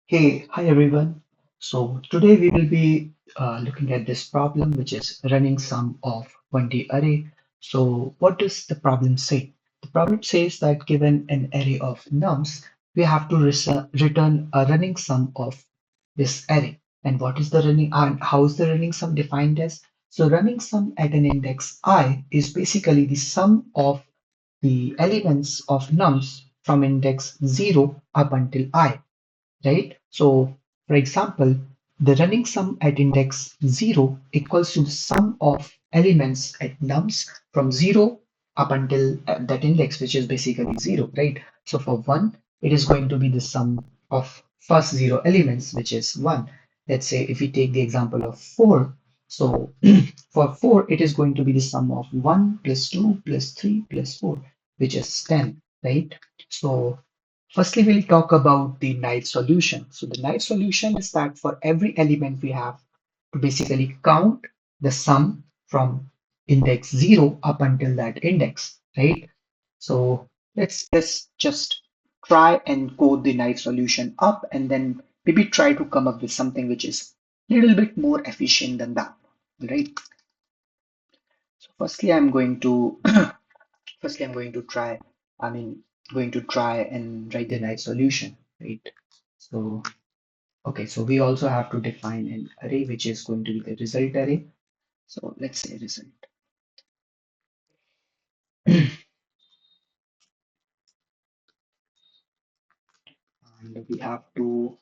Hi everyone. So today we will be looking at this problem, which is running sum of 1D array. So what does the problem say? The problem says that given an array of nums, we have to return a running sum of this array. And what is the running and how is the running sum defined as? So running sum at an index I is basically the sum of the elements of nums from index 0 up until I, right? So, for example, the running sum at index 0 equals to the sum of elements at nums from 0 up until that index, which is basically 0, right? So for 1, it is going to be the sum of first 0 elements, which is 1. Let's say if we take the example of 4, so for 4, it is going to be the sum of 1 plus 2 plus 3 plus 4, which is 10, right? So firstly, we'll talk about the naive solution. So the naive solution is that for every element we have to basically count the sum from index 0 up until that index, right? So let's just try and code the naive solution up and then maybe try to come up with something which is a little bit more efficient than that, right? So firstly I'm going to try, I mean, going to try and write the naive solution, right? So, okay, so we also have to define an array which is going to be the result array. So let's say result. And we have to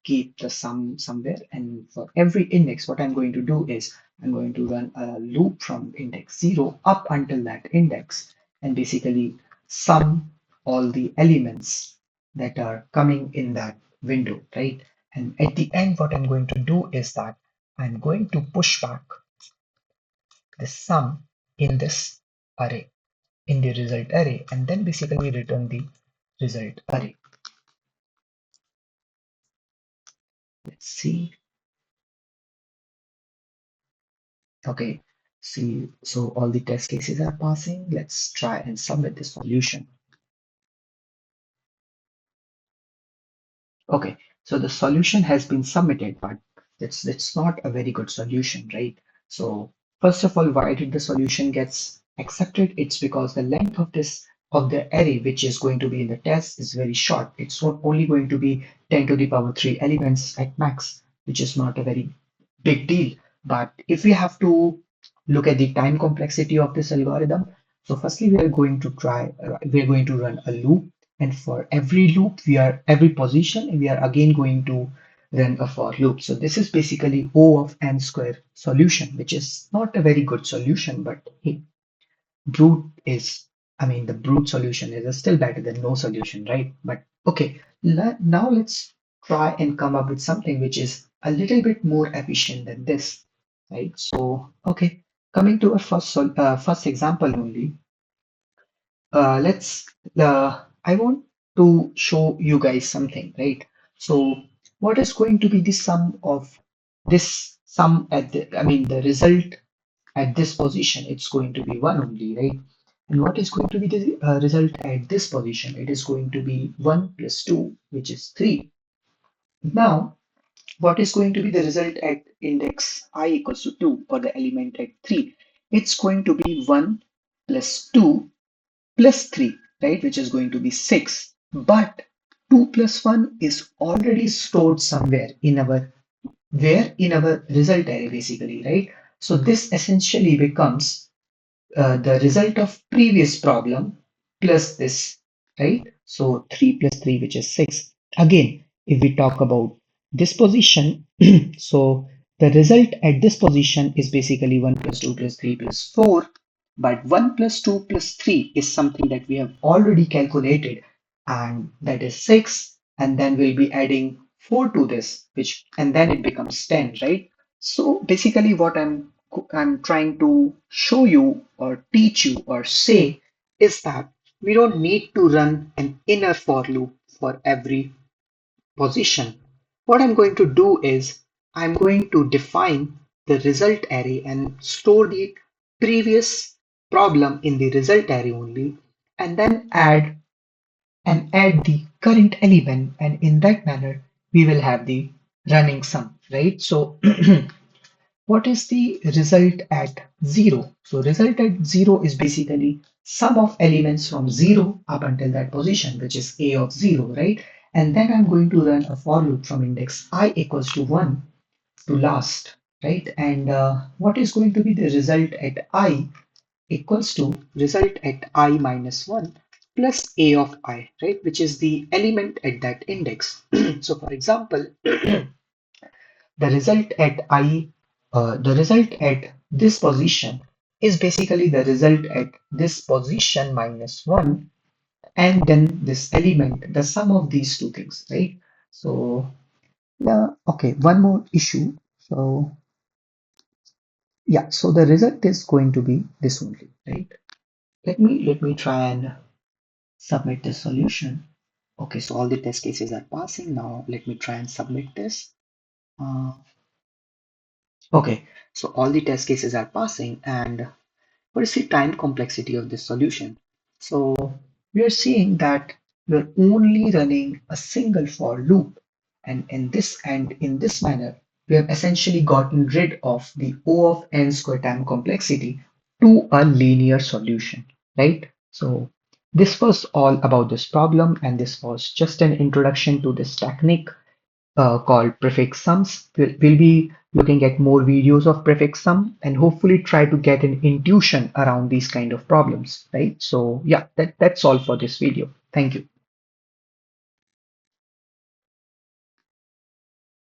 keep the sum somewhere. And for every index, what I'm going to do is I'm going to run a loop from index 0 up until that index and basically sum all the elements that are coming in that window, right? And at the end, what I'm going to do is that I'm going to push back the sum in this array, in the result array, and then basically return the result array. Let's see. Okay, see, so all the test cases are passing. Let's try and submit the solution. Okay, so the solution has been submitted, but it's not a very good solution, right? So first of all, why did the solution gets accepted? It's because the length of this of the array which is going to be in the test is very short. It's only going to be 10 to the power 3 elements at max, which is not a very big deal. But if we have to look at the time complexity of this algorithm, so firstly we are going to run a loop, and for every loop every position we are again going to run a for loop. So this is basically O of n square solution, which is not a very good solution, but hey, brute is, I mean, the brute solution is still better than no solution, right? But okay, now let's try and come up with something which is a little bit more efficient than this, right? So, okay, coming to our first example only, let's, I want to show you guys something, right? So, what is going to be the sum of this sum at the, I mean, the result at this position? It's going to be 1 only, right? And what is going to be the result at this position? It is going to be 1 plus 2, which is 3. Now, what is going to be the result at index I equals to 2 or the element at 3? It's going to be 1 plus 2 plus 3, right? Which is going to be 6. But 2 plus 1 is already stored somewhere in our in our result array basically, right? So this essentially becomes the result of previous problem plus this, right? So 3 plus 3, which is 6. Again, if we talk about this position, so the result at this position is basically 1 plus 2 plus 3 plus 4. But 1 plus 2 plus 3 is something that we have already calculated, and that is 6. And then we'll be adding 4 to this, which and then it becomes 10, right? So basically, what I'm trying to show you or teach you or say is that we don't need to run an inner for loop for every position. What I'm going to do is I'm going to define the result array and store the previous problem in the result array only, and then add and add the current element, and in that manner we will have the running sum, right? So what is the result at 0? So result at 0 is basically sum of elements from 0 up until that position, which is a of 0, right? And then I'm going to run a for loop from index I equals to 1 to last, right? And what is going to be the result at I equals to result at I minus 1 plus a of I, right? Which is the element at that index. So for example, the result at the result at this position is basically the result at this position minus 1 and then this element, the sum of these two things, right? So yeah, okay, one more issue. So yeah, so the result is going to be this only, right? Let me try and submit the solution. Okay, so all the test cases are passing. Now let me try and submit this. Uh, okay, so all the test cases are passing, and what is the time complexity of this solution? So we are seeing that we're only running a single for loop, and in this manner, we have essentially gotten rid of the O of n square time complexity to a linear solution, right? So this was all about this problem, and this was just an introduction to this technique called prefix sums. We'll be looking at more videos of prefix sum and hopefully try to get an intuition around these kind of problems, right? So yeah, that's all for this video. Thank you.